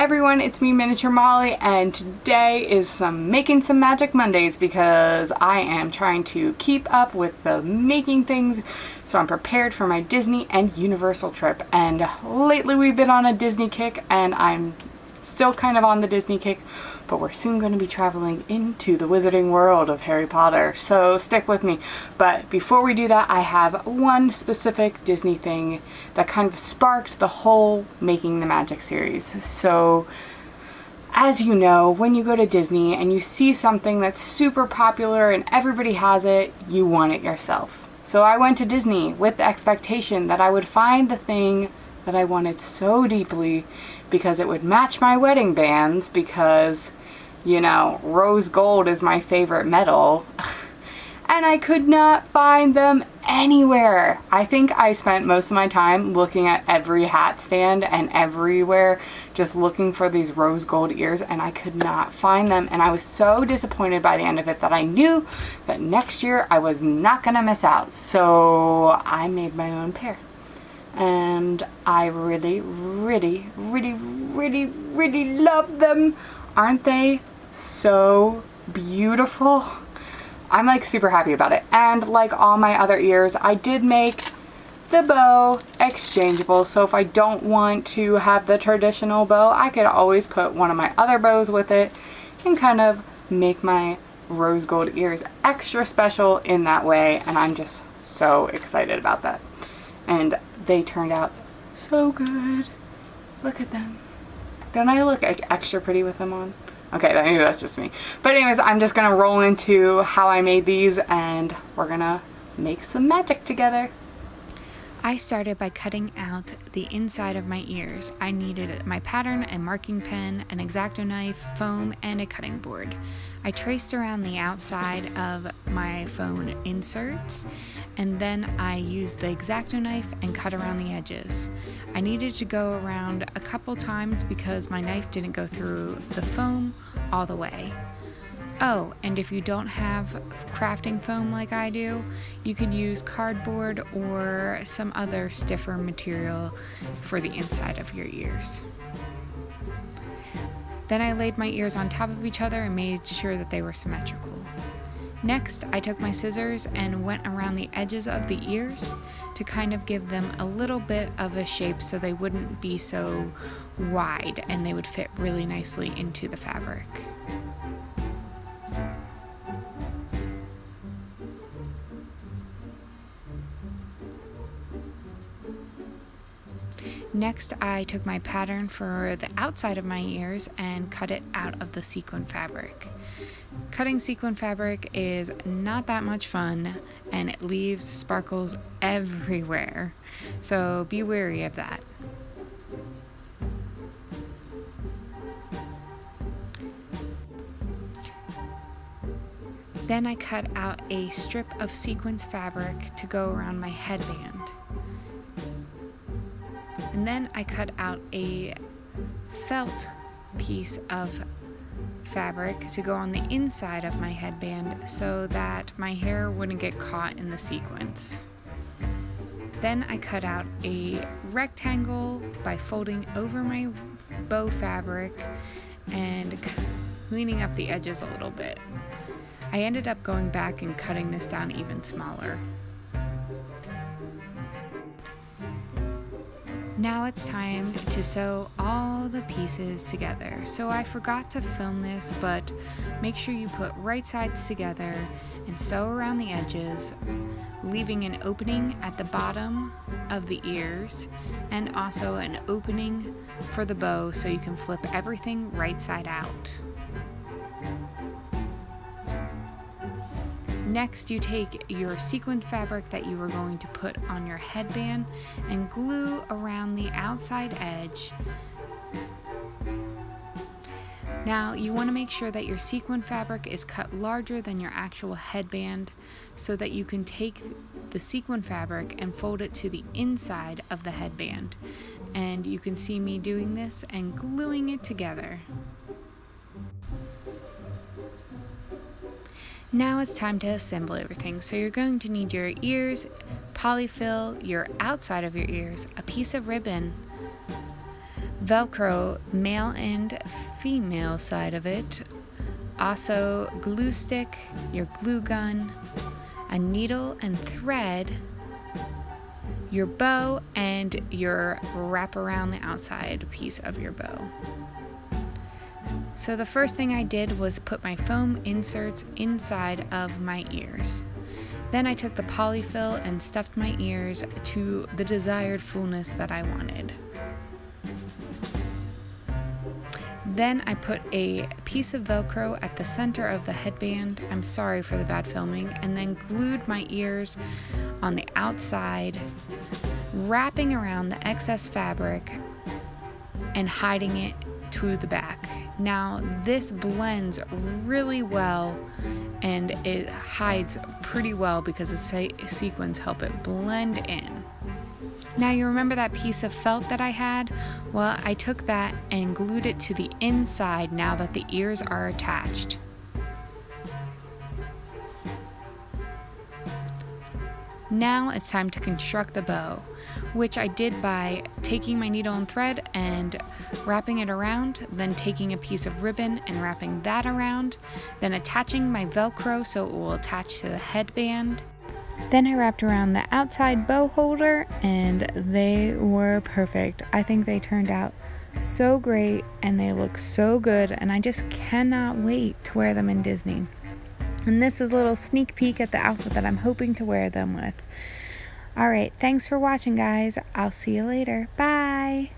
everyone, it's me, Miniature Molly, and today is Making Some Magic Mondays because I am trying to keep up with the making things so I'm prepared for my Disney and Universal trip. And lately we've been on a Disney kick, and I'm still kind of on the Disney kick, but we're soon going to be traveling into the wizarding world of Harry Potter, so stick with me. But before we do that, I have one specific Disney thing that kind of sparked the whole Making the Magic series. So as you know, when you go to Disney and you see something that's super popular and everybody has it, you want it yourself. So I went to Disney with the expectation that I would find the thing that I wanted so deeply because it would match my wedding bands, because, you know, Rose Gold is my favorite metal. And I could not find them anywhere. I think I spent most of my time looking at every hat stand and everywhere, just looking for these rose gold ears, and I could not find them. And I was so disappointed by the end of it that I knew that next year I was not gonna miss out. So I made my own pair. And I really love them. Aren't they so beautiful? I'm like super happy about it. And like all my other ears, I did make the bow exchangeable. So if I don't want to have the traditional bow, I could always put one of my other bows with it and kind of make my rose gold ears extra special in that way. And I'm just so excited about that. And they turned out so good. Look at them. Don't I look extra pretty with them on? Okay, maybe that's just me. But anyways, I'm just gonna roll into how I made these, and we're gonna make some magic together. I started by cutting out the inside of my ears. I needed my pattern, a marking pen, an X-Acto knife, foam, and a cutting board. I traced around the outside of my phone inserts, and then I used the X-Acto knife and cut around the edges. I needed to go around a couple times because my knife didn't go through the foam all the way. Oh, and if you don't have crafting foam like I do, you could use cardboard or some other stiffer material for the inside of your ears. Then I laid my ears on top of each other and made sure that they were symmetrical. Next, I took my scissors and went around the edges of the ears to kind of give them a little bit of a shape so they wouldn't be so wide and they would fit really nicely into the fabric. Next, I took my pattern for the outside of my ears and cut it out of the sequin fabric. Cutting sequin fabric is not that much fun, and it leaves sparkles everywhere, so be wary of that. Then I cut out a strip of sequins fabric to go around my headband. And then I cut out a felt piece of fabric to go on the inside of my headband so that my hair wouldn't get caught in the sequins. Then I cut out a rectangle by folding over my bow fabric and cleaning up the edges a little bit. I ended up going back and cutting this down even smaller. Now it's time to sew all the pieces together. So I forgot to film this, but make sure you put right sides together and sew around the edges, leaving an opening at the bottom of the ears and also an opening for the bow so you can flip everything right side out. Next, you take your sequin fabric that you were going to put on your headband and glue around the outside edge. Now, you want to make sure that your sequin fabric is cut larger than your actual headband so that you can take the sequin fabric and fold it to the inside of the headband. And you can see me doing this and gluing it together. Now it's time to assemble everything. So you're going to need your ears, polyfill, your outside of your ears, a piece of ribbon, Velcro, male and female side of it, also glue stick, your glue gun, a needle and thread, your bow, and your wrap around the outside piece of your bow. So the first thing I did was put my foam inserts inside of my ears. Then I took the polyfill and stuffed my ears to the desired fullness that I wanted. Then I put a piece of Velcro at the center of the headband, I'm sorry for the bad filming, and then glued my ears on the outside, wrapping around the excess fabric and hiding it to the back. Now this blends really well and it hides pretty well because the sequins help it blend in. Now you remember that piece of felt that I had? Well, I took that and glued it to the inside now that the ears are attached. Now it's time to construct the bow, which I did by taking my needle and thread and wrapping it around, then taking a piece of ribbon and wrapping that around, then attaching my Velcro so it will attach to the headband. Then I wrapped around the outside bow holder and they were perfect. I think they turned out so great and they look so good, and I just cannot wait to wear them in Disney. And this is a little sneak peek at the outfit that I'm hoping to wear them with. Alright, thanks for watching, guys. I'll see you later. Bye!